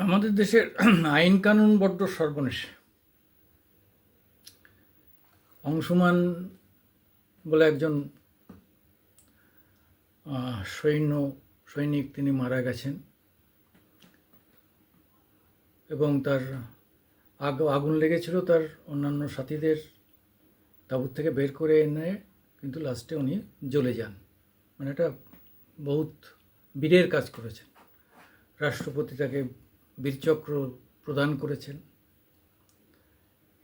আমাদের দেশের আইন কানুন বড্ড সর্বনেশ। অংশুমান বলে একজন সৈনিক তিনি মারা গেছেন এবং তার আগুন লেগেছিল তার অন্যান্য সাথীদের তাঁবুর থেকে বের করে এনে, কিন্তু লাস্টে উনি জ্বলে যান। মানে এটা বহুত বীরের কাজ করেছেন। রাষ্ট্রপতি তাকে বীরচক্র প্রদান করেছেন।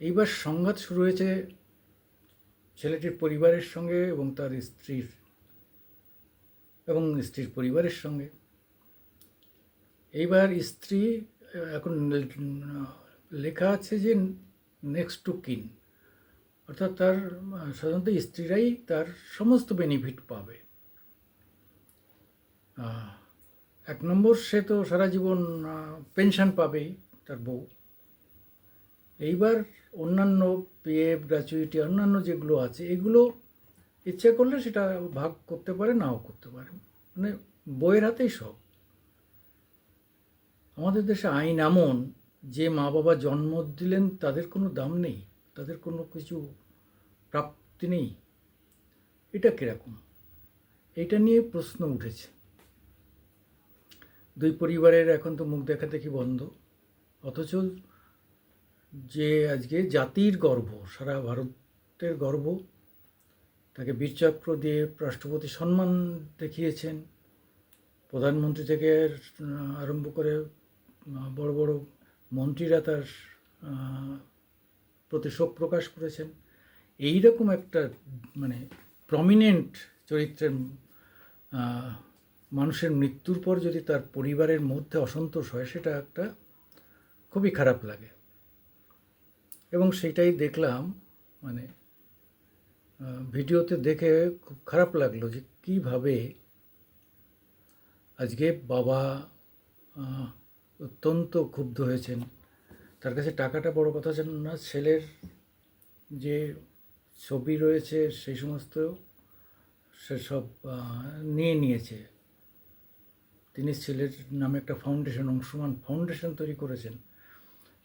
এইবার সংঘাত শুরু হয়েছে ছেলেটির পরিবারের সঙ্গে এবং তার স্ত্রীর পরিবারের সঙ্গে। এইবার স্ত্রী, এখন লেখা আছে যে নেক্সট টু কিন, অর্থাৎ তার সাধারণত স্ত্রীরাই তার সমস্ত বেনিফিট পাবে। এক নম্বর, সে তো সারা জীবন পেনশন পাবেই তার বউ। এইবার অন্যান্য পিএফ, গ্র্যাচুইটি, অন্যান্য যেগুলো আছে এগুলো ইচ্ছে করলে সেটা ভাগ করতে পারে, নাও করতে পারে। মানে বইয়ের হাতেই সব। আমাদের দেশে আইন এমন যে মা বাবা জন্ম দিলেন তাদের কোনো দাম নেই, তাদের কোনো কিছু প্রাপ্তি নেই। এটা কীরকম? এইটা নিয়ে প্রশ্ন উঠেছে। দুই পরিবারের এখন তো মুখ দেখাদেখি বন্ধ, অথচ যে আজকে জাতির গর্ব, সারা ভারতের গর্ব, তাকে বীরচক্র দিয়ে রাষ্ট্রপতি সম্মান দেখিয়েছেন। প্রধানমন্ত্রী থেকে আরম্ভ করে বড় বড় মন্ত্রীরা তার প্রতি শোক প্রকাশ করেছেন। এই রকম একটা মানে প্রমিনেন্ট চরিত্রের মানুষের মৃত্যুর পর যদি তার পরিবারের মধ্যে অসন্তোষ হয়, সেটা একটা খুবই খারাপ লাগে। এবং সেটাই দেখলাম, মানে ভিডিওতে দেখে খুব খারাপ লাগলো যে কীভাবে আজকে বাবা অত্যন্ত ক্ষুব্ধ হয়েছেন। তার কাছে টাকাটা বড় কথা না, ছেলের যে ছবি রয়েছে সেই সমস্ত সেসব নিয়ে নিয়েছে। তিনি ছেলের নামে একটা ফাউন্ডেশন, অংশুমান ফাউন্ডেশন তৈরি করেছেন।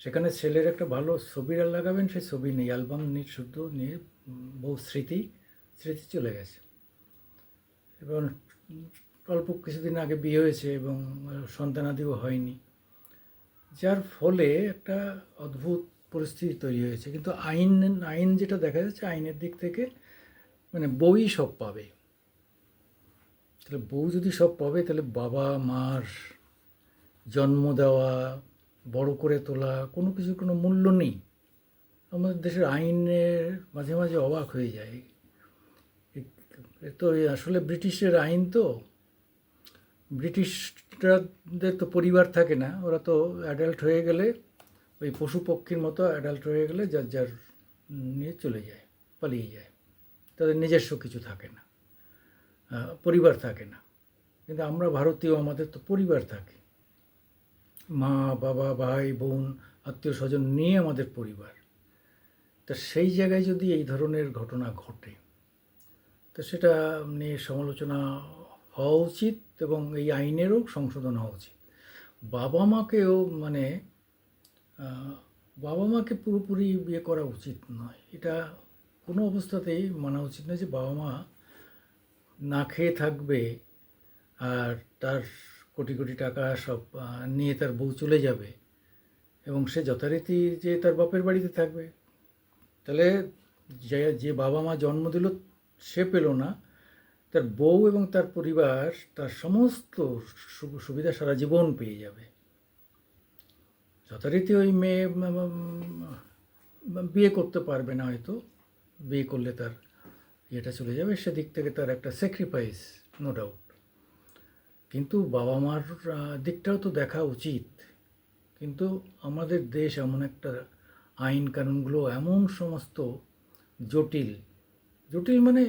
সেখানে ছেলের একটা ভালো ছবি লাগাবেন, সেই ছবি নেই, অ্যালবাম নিয়ে শুধু নিয়ে বহু স্মৃতি চলে গেছে। এবং অল্প কিছুদিন আগে বিয়ে হয়েছে এবং সন্তানাদিও হয়নি, যার ফলে একটা অদ্ভুত পরিস্থিতি তৈরি হয়েছে। কিন্তু আইন যেটা দেখা যাচ্ছে, আইনের দিক থেকে মানে বউই সব পাবে। তাহলে বউ যদি সব পাবে, তাহলে বাবা মার জন্ম দেওয়া, বড় করে তোলা, কোনো কিছুর কোনো মূল্য নেই। আমাদের দেশের আইনের মাঝে মাঝে অবাক হয়ে যায়। তো আসলে ব্রিটিশের আইন, তো ব্রিটিশদের তো পরিবার থাকে না, ওরা তো অ্যাডাল্ট হয়ে গেলে ওই পশু পক্ষীর মতো অ্যাডাল্ট হয়ে গেলে যার যার নিয়ে চলে যায়, পালিয়ে যায়। তাদের নিজস্ব কিছু থাকে না, পরিবার থাকে না। কিন্তু আমরা ভারতীয়, আমাদের তো পরিবার থাকে, মা বাবা ভাই বোন আত্মীয় স্বজন নিয়ে আমাদের পরিবার। তা সেই জায়গায় যদি এই ধরনের ঘটনা ঘটে, তো সেটা নিয়ে সমালোচনা হওয়া উচিত এবং এই আইনেরও সংশোধন হওয়া উচিত। বাবা মাকেও মানে বাবা মাকে পুরোপুরি বিয়ে করা উচিত নয়। এটা কোনো অবস্থাতেই মানা উচিত নয় যে বাবা মা না খেয়ে থাকবে আর তার কোটি কোটি টাকা সব নিয়ে তার বউ চলে যাবে এবং সে যথারীতি যে তার বাপের বাড়িতে থাকবে। তাহলে যে বাবা মা জন্ম দিল সে পেল না, তার বউ এবং তার পরিবার তার সমস্ত সুবিধা সারা জীবন পেয়ে যাবে। যথারীতি ওই মেয়ে বিয়ে করতে পারবে না, হয়তো বিয়ে করলে তার ইয়েটা চলে যাবে, সেদিক থেকে তার একটা স্যাক্রিফাইস, নো ডাউট। কিন্তু বাবা মার দিকটাও তো দেখা উচিত। কিন্তু আমাদের দেশ এমন একটা, আইন কানুনগুলো এমন সমস্ত জটিল মানে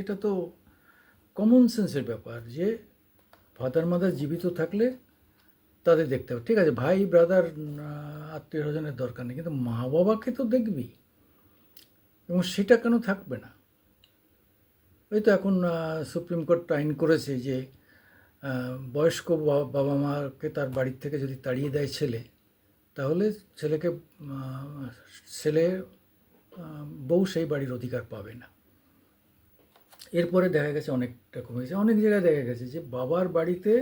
এটা তো কমন সেন্সের ব্যাপার যে ফাদার মাদার জীবিত থাকলে তাদের দেখতে হবে, ঠিক আছে, ভাই ব্রাদার আত্মীয় স্বজনের দরকার নেই, কিন্তু মা বাবাকে তো দেখবি। এবং সেটা কেন থাকবে না? ওই তো এখন সুপ্রিম কোর্ট আইন করেছে যে বয়স্ক বাবা মাকে তার বাড়ির থেকে যদি তাড়িয়ে দেয় ছেলে, তাহলে ছেলেকে ছেলে বউ সেই বাড়ির অধিকার পাবে না। এরপরে দেখা গেছে অনেকটা কমেছে, অনেক জায়গায় দেখা গেছে যে বাবার বাড়িতে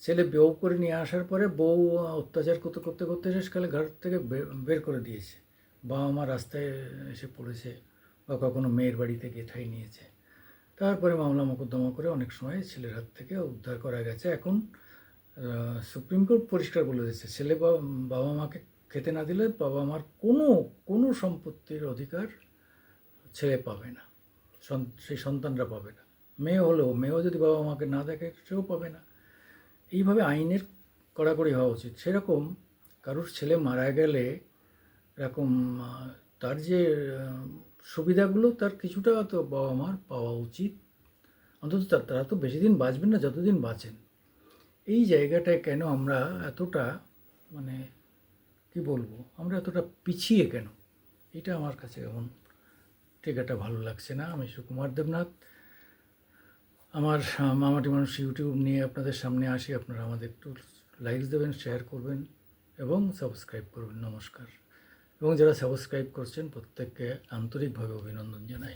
ছেলে বউ করে নিয়ে আসার পরে বউ অত্যাচার করতে করতে করতে শেষকালে ঘর থেকে বের করে দিয়েছে, বাবা মা রাস্তায় এসে পড়েছে বা কখনো মেয়ের বাড়িতে গেঁথাই নিয়েছে। তারপরে মামলা মোকদ্দমা করে অনেক সময় ছেলের হাত থেকে উদ্ধার করা গেছে। এখন সুপ্রিম কোর্ট পরিষ্কার বলে দিয়েছে, ছেলে বাবা মাকে খেতে না দিলে বাবা মার কোনো সম্পত্তির অধিকার ছেলে পাবে না, সেই সন্তানরা পাবে না। মেয়েও যদি বাবা মাকে না দেখে সেও পাবে না। এইভাবে আইনের কড়াকড়ি হওয়া উচিত। সেরকম কারোর ছেলে মারা গেলে এরকম তার যে সুবিধাগুলো তার কিছুটা তো বাবা মার পাওয়া উচিত। অন্তত তারা তো বেশি দিন বাঁচবেন না, যতদিন বাঁচেন। এই জায়গাটায় কেন আমরা এতটা, মানে কি বলবো, আমরা এতটা পিছিয়ে কেন? এটা আমার কাছে এখন ঠিক একটা ভালো লাগছে না। আমি সুকুমার দেবনাথ, আমার মামাটি মানুষ ইউটিউব নিয়ে আপনাদের সামনে আসি। আপনারা আমাদের একটু লাইক দেবেন, শেয়ার করবেন এবং সাবস্ক্রাইব করবেন। নমস্কার। এবং যারা সাবস্ক্রাইব করছেন প্রত্যেককে আন্তরিকভাবে অভিনন্দন জানাই।